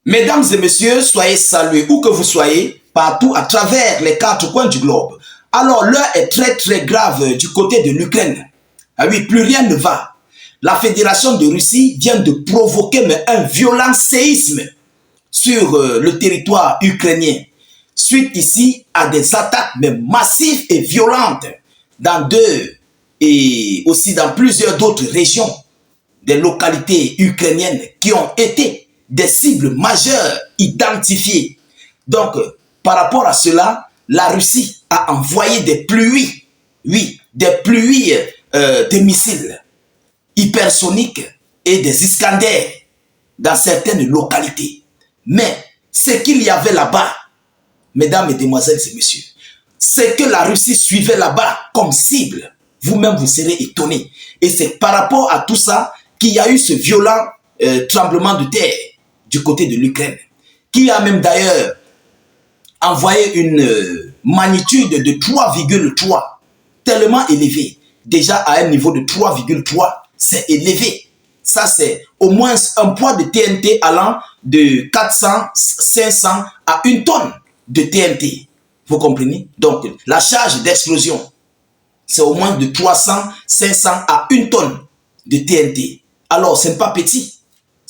Mesdames et messieurs, soyez salués où que vous soyez, partout à travers les quatre coins du globe. Alors l'heure est très grave du côté de l'Ukraine. Ah oui, plus rien ne va. La Fédération de Russie vient de provoquer un violent séisme sur le territoire ukrainien, suite ici à des attaques massives et violentes dans et aussi dans plusieurs d'autres régions des localités ukrainiennes qui ont été des cibles majeures identifiées. Donc, par rapport à cela, la Russie a envoyé des pluies, oui, des pluies de missiles hypersoniques et des Iskander dans certaines localités. Mais ce qu'il y avait là-bas, mesdames, mesdemoiselles et messieurs, c'est que la Russie suivait là-bas comme cible. Vous-même, vous serez étonnés. Et c'est par rapport à tout ça qu'il y a eu ce violent tremblement de terre du côté de l'Ukraine, qui a même d'ailleurs envoyé une magnitude de 3,3, tellement élevée. Déjà à un niveau de 3,3, c'est élevé. Ça, c'est au moins un poids de TNT allant de 400, 500 à 1 tonne de TNT. Vous comprenez? Donc, la charge d'explosion, c'est au moins de 300, 500 à 1 tonne de TNT. Alors, ce n'est pas petit.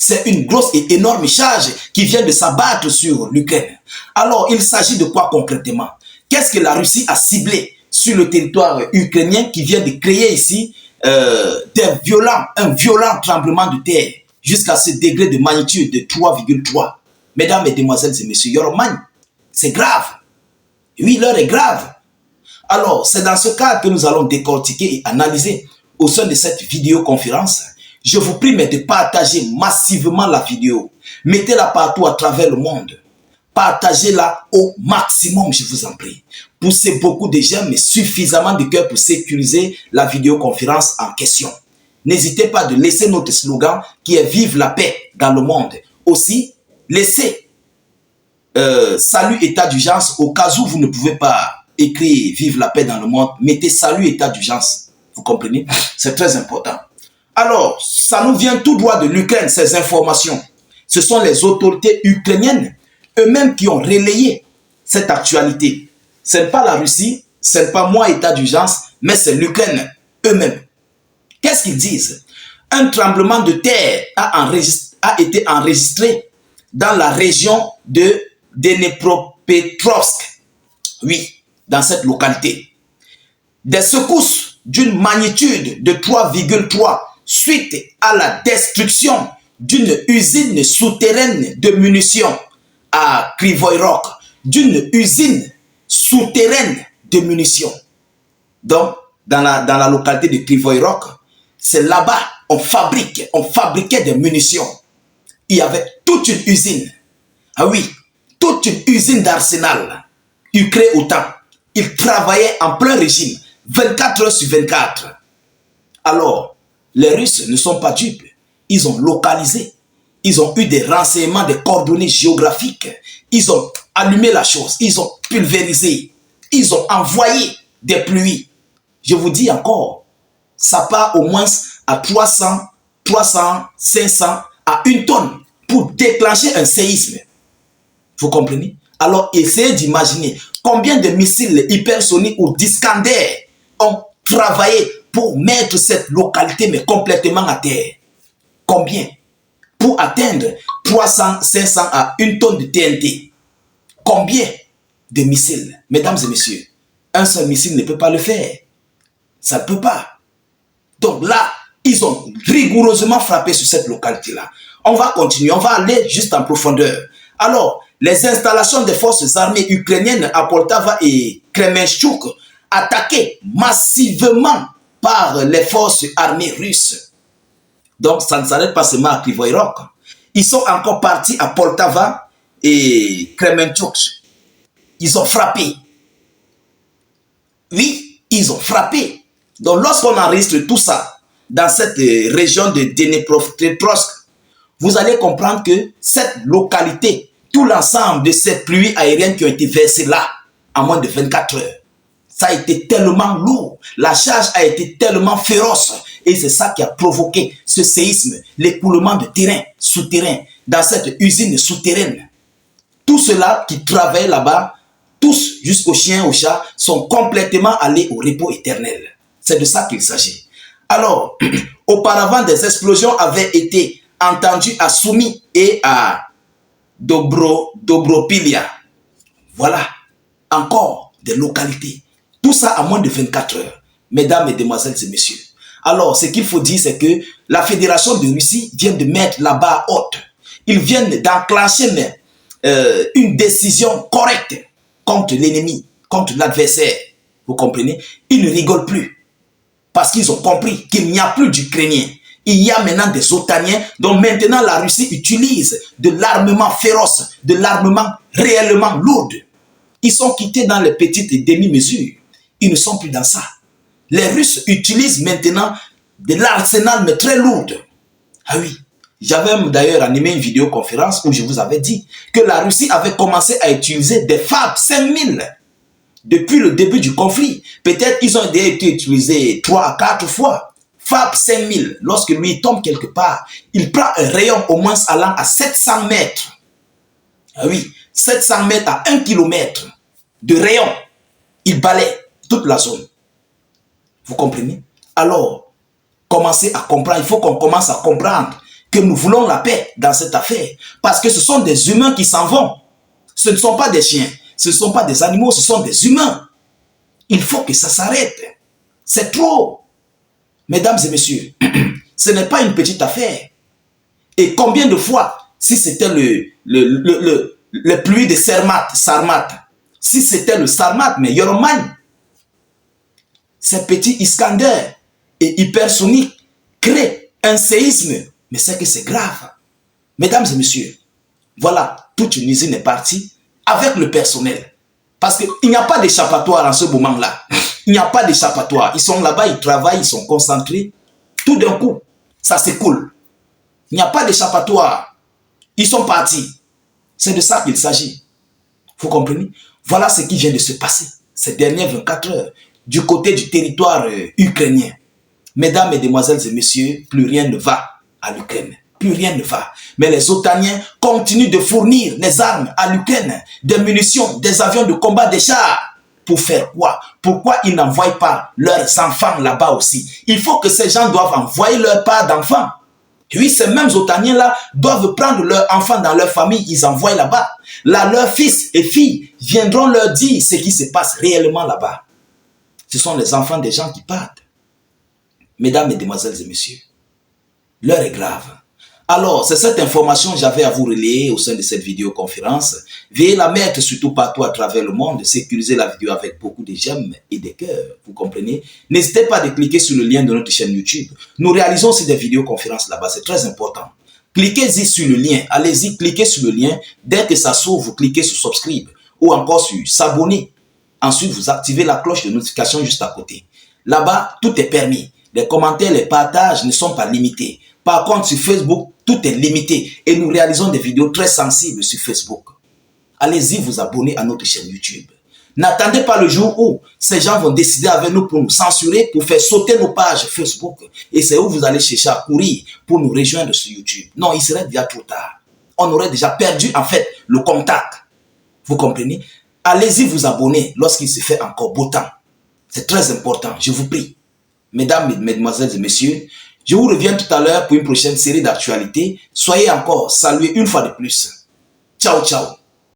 C'est une grosse et énorme charge qui vient de s'abattre sur l'Ukraine. Alors, il s'agit de quoi concrètement? Qu'est-ce que la Russie a ciblé sur le territoire ukrainien qui vient de créer ici un violent tremblement de terre jusqu'à ce degré de magnitude de 3,3. Mesdames, mesdemoiselles et messieurs, Yorman, c'est grave. Oui, l'heure est grave. Alors, c'est dans ce cadre que nous allons décortiquer et analyser au sein de cette vidéoconférence. Je vous prie de partager massivement la vidéo. Mettez-la partout à travers le monde. Partagez-la au maximum, je vous en prie. Poussez beaucoup de j'aime, mais suffisamment de cœur pour sécuriser la vidéoconférence en question. N'hésitez pas de laisser notre slogan qui est « Vive la paix dans le monde ». Aussi, laissez salut état d'urgence au cas où vous ne pouvez pas écrire « Vive la paix dans le monde ». Mettez salut état d'urgence. Vous comprenez? C'est très important. Alors, ça nous vient tout droit de l'Ukraine, ces informations. Ce sont les autorités ukrainiennes eux-mêmes qui ont relayé cette actualité. Ce n'est pas la Russie, ce n'est pas moi, état d'urgence, mais c'est l'Ukraine eux-mêmes. Qu'est-ce qu'ils disent? Un tremblement de terre a été enregistré dans la région de Dnepropetrovsk. Oui, dans cette localité. Des secousses d'une magnitude de 3,3 suite à la destruction d'une usine souterraine de munitions à Kryvyi Rog, d'une usine souterraine de munitions. Donc, dans la localité de Kryvyi Rog, c'est là-bas on fabriquait des munitions. Il y avait toute une usine. Ah oui, toute une usine d'arsenal. Ils créaient autant. Ils travaillaient en plein régime, 24 heures sur 24. Alors, les Russes ne sont pas dupes. Ils ont localisé. Ils ont eu des renseignements, des coordonnées géographiques. Ils ont allumé la chose. Ils ont pulvérisé. Ils ont envoyé des pluies. Je vous dis encore, ça part au moins à 300, 500 à 1 tonne pour déclencher un séisme. Vous comprenez? Alors, essayez d'imaginer combien de missiles hypersoniques ou d'Iskander ont travaillé pour mettre cette localité mais complètement à terre. Combien? Pour atteindre 300, 500 à 1 tonne de TNT. Combien de missiles? Mesdames et messieurs, un seul missile ne peut pas le faire. Ça ne peut pas. Donc là, ils ont rigoureusement frappé sur cette localité-là. On va continuer, on va aller juste en profondeur. Alors, les installations des forces armées ukrainiennes à Poltava et Kremenchuk attaquées massivement par les forces armées russes. Donc, ça ne s'arrête pas seulement à Kryvyi Rog. Ils sont encore partis à Poltava et Kremenchuk. Ils ont frappé. Oui, ils ont frappé. Donc, lorsqu'on enregistre tout ça dans cette région de Dnepropetrovsk, vous allez comprendre que cette localité, tout l'ensemble de ces pluies aériennes qui ont été versées là, en moins de 24 heures, ça a été tellement lourd, la charge a été tellement féroce, et c'est ça qui a provoqué ce séisme, l'écoulement de terrain souterrain dans cette usine souterraine. Tous ceux-là qui travaillent là-bas, tous jusqu'aux chiens, aux chats, sont complètement allés au repos éternel. C'est de ça qu'il s'agit. Alors, auparavant, des explosions avaient été entendues à Soumi et à Dobropilia. Voilà, encore des localités. Tout ça à moins de 24 heures, mesdames, mesdemoiselles et messieurs. Alors, ce qu'il faut dire, c'est que la Fédération de Russie vient de mettre la barre haute. Ils viennent d'enclencher une décision correcte contre l'ennemi, contre l'adversaire. Vous comprenez? Ils ne rigolent plus. Parce qu'ils ont compris qu'il n'y a plus d'Ukrainiens. Il y a maintenant des Otaniens dont maintenant la Russie utilise de l'armement féroce, de l'armement réellement lourd. Ils sont quittés dans les petites demi-mesures. Ils ne sont plus dans ça. Les Russes utilisent maintenant de l'arsenal mais très lourd. Ah oui. J'avais d'ailleurs animé une vidéoconférence où je vous avais dit que la Russie avait commencé à utiliser des FAB 5000 depuis le début du conflit. Peut-être ils ont déjà été utilisés 3 à 4 fois. FAB 5000, lorsque lui tombe quelque part, il prend un rayon au moins allant à 700 mètres. Ah oui, 700 mètres à 1 km de rayon. Il balaye toute la zone. Vous comprenez? Alors, commencez à comprendre. Il faut qu'on commence à comprendre que nous voulons la paix dans cette affaire. Parce que ce sont des humains qui s'en vont. Ce ne sont pas des chiens. Ce ne sont pas des animaux. Ce sont des humains. Il faut que ça s'arrête. C'est trop. Mesdames et messieurs, ce n'est pas une petite affaire. Et combien de fois, si c'était le pluie de Sarmat, si c'était le Sarmat, mais Yoroman, ces petits Iskander et hypersoniques créent un séisme. Mais c'est que c'est grave. Mesdames et messieurs, voilà, toute une usine est partie avec le personnel. Parce qu'il n'y a pas d'échappatoire en ce moment-là. Il n'y a pas d'échappatoire. Ils sont là-bas, ils travaillent, ils sont concentrés. Tout d'un coup, ça s'écoule. Il n'y a pas d'échappatoire. Ils sont partis. C'est de ça qu'il s'agit. Vous comprenez? Voilà ce qui vient de se passer ces dernières 24 heures du côté du territoire ukrainien. Mesdames, mesdemoiselles et messieurs, plus rien ne va à l'Ukraine. Plus rien ne va. Mais les Otaniens continuent de fournir les armes à l'Ukraine, des munitions, des avions de combat, des chars. Pour faire quoi? Pourquoi ils n'envoient pas leurs enfants là-bas aussi? Il faut que ces gens doivent envoyer leur part d'enfants. Oui, ces mêmes Otaniens-là doivent prendre leurs enfants dans leur famille, ils envoient là-bas. Là, leurs fils et filles viendront leur dire ce qui se passe réellement là-bas. Ce sont les enfants des gens qui partent. Mesdames, mesdemoiselles et messieurs, l'heure est grave. Alors, c'est cette information que j'avais à vous relayer au sein de cette vidéoconférence. Veuillez la mettre surtout partout à travers le monde. Sécurisez la vidéo avec beaucoup de j'aime et de cœurs. Vous comprenez? N'hésitez pas à cliquer sur le lien de notre chaîne YouTube. Nous réalisons aussi des vidéoconférences là-bas. C'est très important. Cliquez-y sur le lien. Allez-y, cliquez sur le lien. Dès que ça s'ouvre, vous cliquez sur subscribe ou encore sur s'abonner. Ensuite, vous activez la cloche de notification juste à côté. Là-bas, tout est permis. Les commentaires, les partages ne sont pas limités. Par contre, sur Facebook, tout est limité et nous réalisons des vidéos très sensibles sur Facebook. Allez-y vous abonner à notre chaîne YouTube. N'attendez pas le jour où ces gens vont décider avec nous pour nous censurer, pour faire sauter nos pages Facebook. Et c'est où vous allez chercher à courir pour nous rejoindre sur YouTube. Non, il serait déjà trop tard. On aurait déjà perdu en fait le contact. Vous comprenez? Allez-y vous abonner lorsqu'il se fait encore beau temps. C'est très important, je vous prie. Mesdames, mesdemoiselles et messieurs, je vous reviens tout à l'heure pour une prochaine série d'actualités. Soyez encore salués une fois de plus. Ciao, ciao.